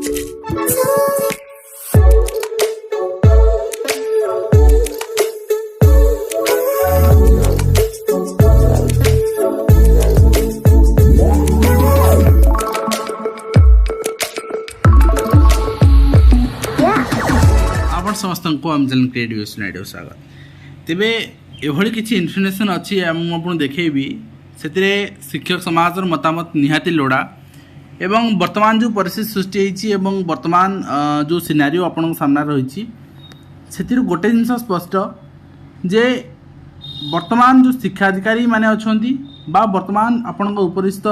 समस्त को आम चैनल क्रिएटिव स्टूडियो स्वागत। तेबे एभली किसी इनफर्मेशन अच्छी मुझे देखी से शिक्षक समाज मतामत निहाती लोड़ा एवं वर्तमान जो परिस्थिति सृष्टि होती वर्तमान जो सिनारियो आपण सामने रही से गोटे जिनस स्पष्ट जे वर्तमान जो शिक्षाधिकारी माने अछंती बा वर्तमान आपण उपरिस्थ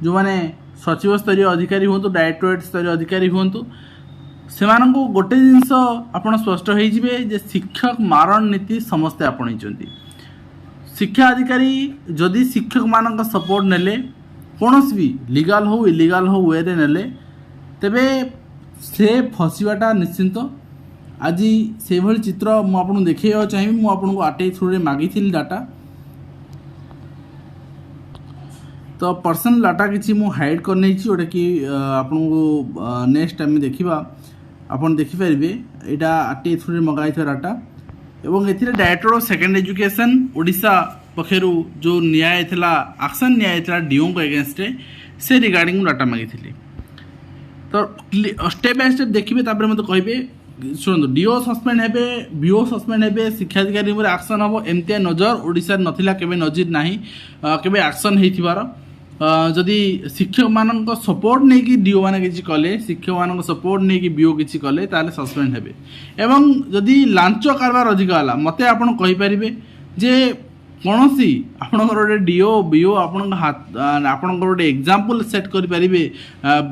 जो माने सचिव स्तरीय अधिकारी हूँ डायरेक्टोरेट स्तरीय अधिकारी हूँ से गोटे जिनस आपड़ स्पष्ट हो शिक्षक मारण नीति समस्ते आपणईचंती। शिक्षा अधिकारी जदि शिक्षक मान सपोर्ट नेले कौन भी लीगल हो इलीगल हो वे रे नेले तेबे से फसवाटा निश्चिंत। आज से भली चित्र मुझे देखा चाहिए मुझे आरटीआई थ्रू रे मागी डाटा तो पर्सनल डाटा किसी मु हाइड करने जोटा कि आपन को नेक्स्ट टाइम देखा आपन देखिपारे यहाँ आरटीआई थ्रू रे मगाई डाटा एवं एथिरे director of secondary education Odisha पक्षरु जो न्याय थिला एक्शन न्याय थिला डीओ को अगेंस्ट से रिगार्डिंग डाटा मागी तो स्टेप बाय स्टेप देखिए तापर मत कहिबे शुणु डीओ सस्पेंड हेबे बीओ सस्पेंड हेबे शिक्षाधिकारी ऊपर एक्शन हम एमती नजर ओडिशा नथिला केबे नजर नाही केबे एक्शन हेथिबार जदि शिक्षक मान सपोर्ट नहीं कि डीओ मैंने किसी कले शिक्षक मान सपोर्ट नहीं कि बीओ किसी कले ताले सस्पेंड हेबे एवं जदि लांच कारबार अधिक है मते आपण कहि परिबे जे कौन सी आपणकर गोटे डीओ बीओ आपणकर गोटे एग्जांपल सेट करि परिबे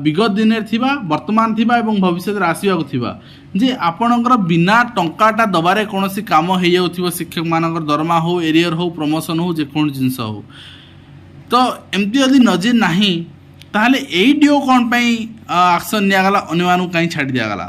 विगत दिन थिबा वर्तमान थिबा एवं भविष्य आसीबाक थिबा जे आपणकर बिना टंकाटा दबारे कौन सी काम हो जाउथिबो शिक्षक मानकर दरमा हो एरियर हो प्रमोशन हो जे कोन जिंस हो तो एमती यदि नजर नहीं ताहले एई डीओ कौन पाई एक्शन निगला अन्य कहीं छाड़ी दिगला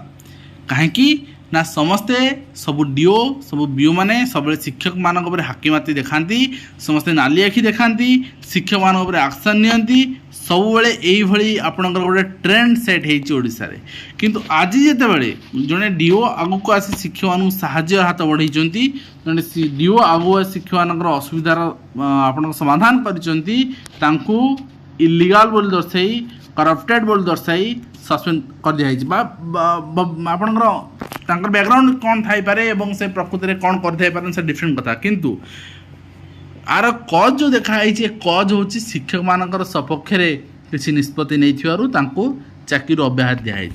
कहीं ना समस्ते सब डीओ सब बीओ माने सब शिक्षक मान हाकिमाती देखाती समस्ते नाली आखि देखाती शिक्षक मान एक्शन नियंती सब बेले यही भली आपणकर गोटे ट्रेंड सेट होइछी रे किंतु आज जितेबाला जड़े डीओ आगु को आसी शिक्षक मान साहाय्य हाथ बढ़ाई जड़े डीओ आगु शिक्षक मान असुविधार आपण समाधान करिसेंती तांकू इलीगल बोल दर्शाई करप्टेड बोल दर्शाई सस्पेंड कर दिया आपणकर बैकग्राउंड कौन थाई पारे एवं से प्रकृति में कौन कर से डिफरेंट कथा किंतु आर कज जो देखाई कज हूँ शिक्षक मान सपक्ष किसी निष्पत्ति नहीं चाकरी अब्याहत दिखाई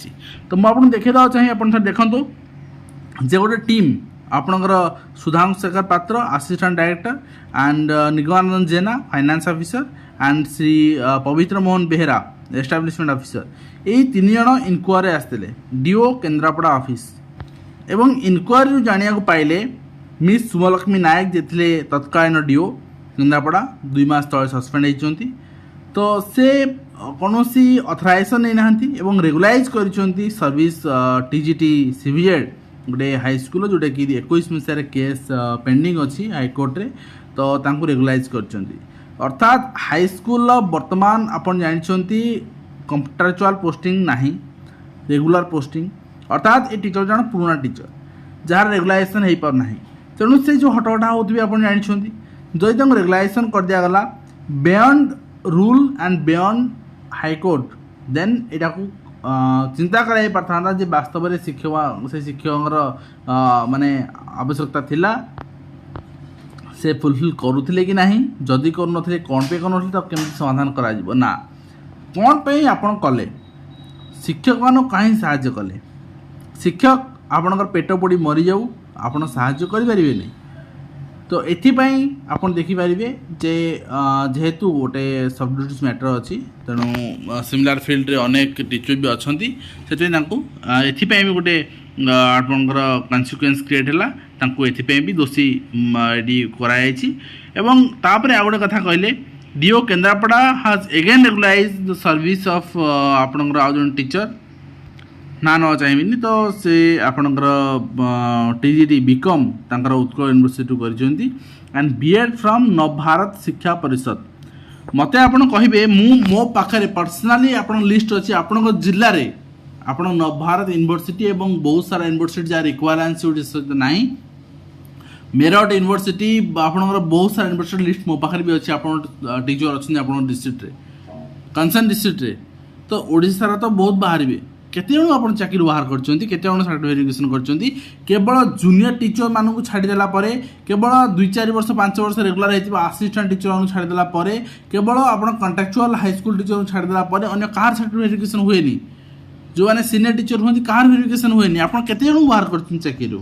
तो मुझे देखा चाहिए आप देखो जे गोटे टीम आपणकर Sudhanshu Shekhar Patra assistant director and Nigamananda Jena finance officer and Shri Pabitra Mohan Behera establishment officer यही 3 जन इनक्वारी आसते डीओ केन्द्रापड़ा ऑफिस एवं इनक्वारी जाना पाइले मिस सुमलक्ष्मी नायक जे तत्कालीन डीओ केन्द्रापड़ा 2 मास तले सस्पेंड होती तो से कौन सी अथराइजेसन नहीं ना रेगुलाइज कर सर्विस टीजीटी सीवीजेड गोटे हाईस्कल जोटा कि 21 मसीह केस पेंडिंग अच्छी हाईकोर्ट रे तो तांको रेगुलाइज कर अर्थात हाईस्कल वर्तमान आपन जानते कंट्राक्चुअल पोस्टिंग नहीं रेगुलर पोस्टिंग अर्थात ये टीचर जन पुराना टीचर जार रेगुलाइजेशन हो पार ना तेणु से जो हटहटा होती आप जानते जदि रेगुलाइजेशन कर दिगला beyond rule and beyond high court then यहाँ को चिंता कराई पारता जे वास्तव में शिक्षक से शिक्षक माने आवश्यकता थिला से फुलफिल करुले कि नहीं जदि कौन पे कौन तो केमती समाधान करा ना कौन पे आपण कले शिक्षक मान कहीं साहाय्य कले शिक्षक आपणकर पेट पोड़ी मरी जाऊ आपण साहाय्य करें तो एथिपाई आपण देखिपारे जे जेहेतु गोटे सब डिविजन मैटर अच्छी तेणु सिमिलर फील्ड रे अनेक टीचर भी अच्छा से भी गोटे आपणकर कन्सिक्वेन्स क्रिएट है एथिपाई भी दोषी रेडी कराई एवं तापर आ गोटे कथा कहले DO Kendrapara has again regularise the service of आपणकर आउ जन टीचर ना न चाहिए तो से आपणकर टीजीटी बीकॉम तांकर उत्कल यूनिवर्सिटी करछंती and BEd from Navbharat Shiksha Parishad मते आपण कहिबे मो पाखरे पर्सनली आपण लिस्ट अछि आपण जिल्ला रे ଆପଣ ନବଭାରତ ୟୁନିଭର୍ସିଟି ଏବଂ ବହୁତ ସାରା ୟୁନିଭର୍ସିଟି ଯାହା ରିକ୍ୱାରମେଣ୍ଟ ନାହିଁ। मेरठ यूनिवर्सिटी आपंकर बहुत सारा यूनिवर्सिटी लिस्ट मो पाखे भी अच्छे आप टीचर अच्छा आप डिस्ट्रिक्ट कंसर्न डिस्ट्रिक्ट तो ओडिशार तो बहुत बाहर केते जन आप चाकरी बाहर करते सर्टिफिकेशन कर केवल जूनियर टीचर मानक छाड़देला केवल 2-4 वर्ष 5 वर्ष रेगुलर होता आसिस्टेंट टीचर छाड़देला केवल आप कंट्राक्चुअल हाईस्कल टीचर छाड़देला अन्य कार सर्टिफिकेशन हुए जो मैंने सीनियर टीचर हमें कार वेरिफिकेशन हुए आप जन बाहर कर चाकरी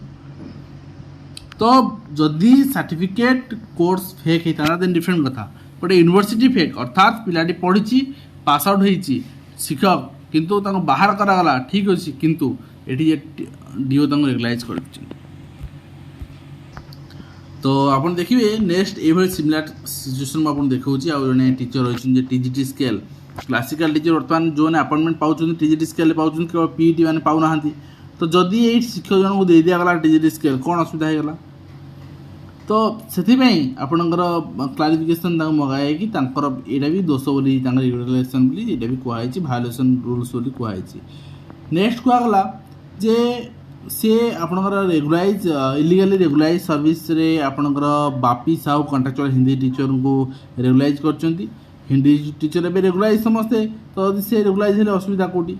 तो जदि सर्टिफिकेट कोर्स फेक होता देन डिफरेंट कथा बट यूनिवर्सिटी फेक अर्थात पिलाटी पढ़ी पास आउट होती शिक्षक किंतु बाहर करागला ठीक अच्छे किंतु ये डीओ रेगुलाइज कर तो आप देखिए नेक्स्ट ये सिमिलर सिचुएसन मुझे देखा जड़े टीचर रही टीजीटी स्केल क्लासिकल टीचर बर्तमान जो मैंने अपॉइंटमेंट पाँच टीजीटी स्केल पाँच केवल पीईटी मैंने पाऊना तो जदि ये शिक्षक जन को दे दिगला टीजीटी स्केल कौन असुविधा होगा तो से आपणकर क्लारिफिकेशन मगाए कि यहाँ भी दोष बोली रेगुलेशन बोली यहाँ भी कहुई भायोलेसन रूल्स बोली कहुई नेक्स्ट कहगला जे सी आपणकर रेगुलाइज इलीगली रेगुलाइज सर्विस रे आपणकर बापी साहू कंट्राक्चुअल हिंदी टीचर को रेगुलाइज कर हिंदी टीचर ए रेगुलाइज समस्ते तो सी रेगुलाइज हेल्ले असुविधा कौटी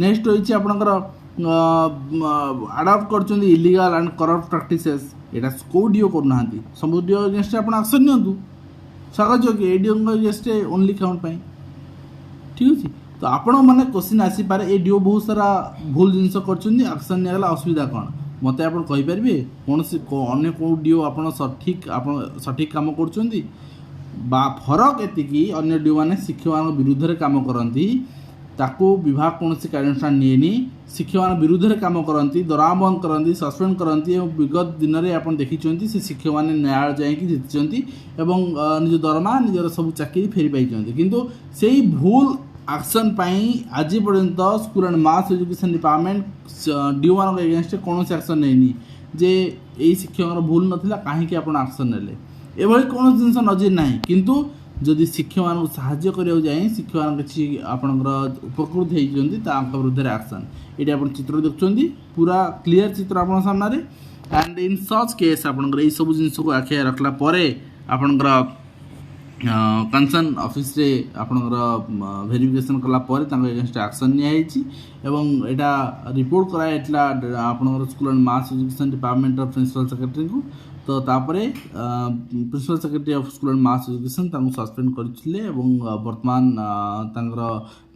नेक्स्ट रही आपणकर आडप्ट कर इलीगल एंड करप्ट प्रैक्टिसेस यहाँ कौ डीओ करना सब डीओ अगेंस्ट आप एक्शन नियंतु स्वागत योग्य एडीओ अगेंस्ट ओनली काउंट ठीक अच्छे तो आपण मैंने क्वेश्चन आसीपे ये डीओ बहुत सारा भूल जिनस करक्शन निगला असुविधा कौन मत आप कहींपारे कौन से अन्य कौ डीओ आप सठिक कम कर फरक एति अन्य डीओ मैंने शिक्षक मान विरुद्ध में कम करती ताकू विभाग कौन से कार्यानुष्ठान निएनी शिक्षक मान विरुद्ध में कम करती दरमा बंद करती सस्पेंड करती विगत दिन में आप देखी से शिक्षक मैंने न्यायालय जाकि जीति निज दरमा निजर सब चाकरी फेरी पाई किंतु से भूल एक्शन आज पर्यंत school and mass education department DO मान एगेंस्ट कौन से एक्शन नहीं जे यही शिक्षक भूल नाला कहीं आप एक्शन ने ये कौन जिन नजर ना किंतु जदि शिक्षक मान साहाय्य करने जाए शिक्षक मान किसी आपंकर उपकृत होती विरुद्ध एक्शन ये आप चित्र देखुं पूरा क्लीयर चित्र आप सामने एंड इन सच केस आपंकर ये सब जिन को आखिया रखला आपंकर कंसर्न ऑफिस रे आपंकर वेरिफिकेशन कलापर एगेंस्ट एक्शन निया यहाँ रिपोर्ट कराइला आपंकर school and mass education department principal secretary को तो तापर principal secretary of school and mass education suspend करते बर्तमान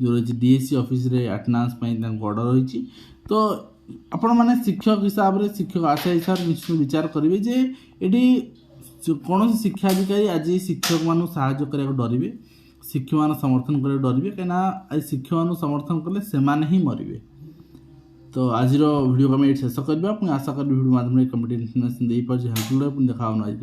जो रही डीएससी ऑफिस रे अटेंडेंस ऑर्डर रही तो आपण मैंने शिक्षक हिसाब से शिक्षक आशा हिसाब से निश्चित विचार करेंगे जे ये कौन शिक्षा अधिकारी आज शिक्षक मान साहाय्य करने डरे शिक्षक मान समर्थन कर डरे कहीं शिक्षक मान समर्थन कले से ही मरवे तो आज वीडियो को ये शेष करवा आशा करी वीडियो माध्यम कम्युनिटी इन्फर्मेशन दे पार्टी हेल्पफुल देखा आज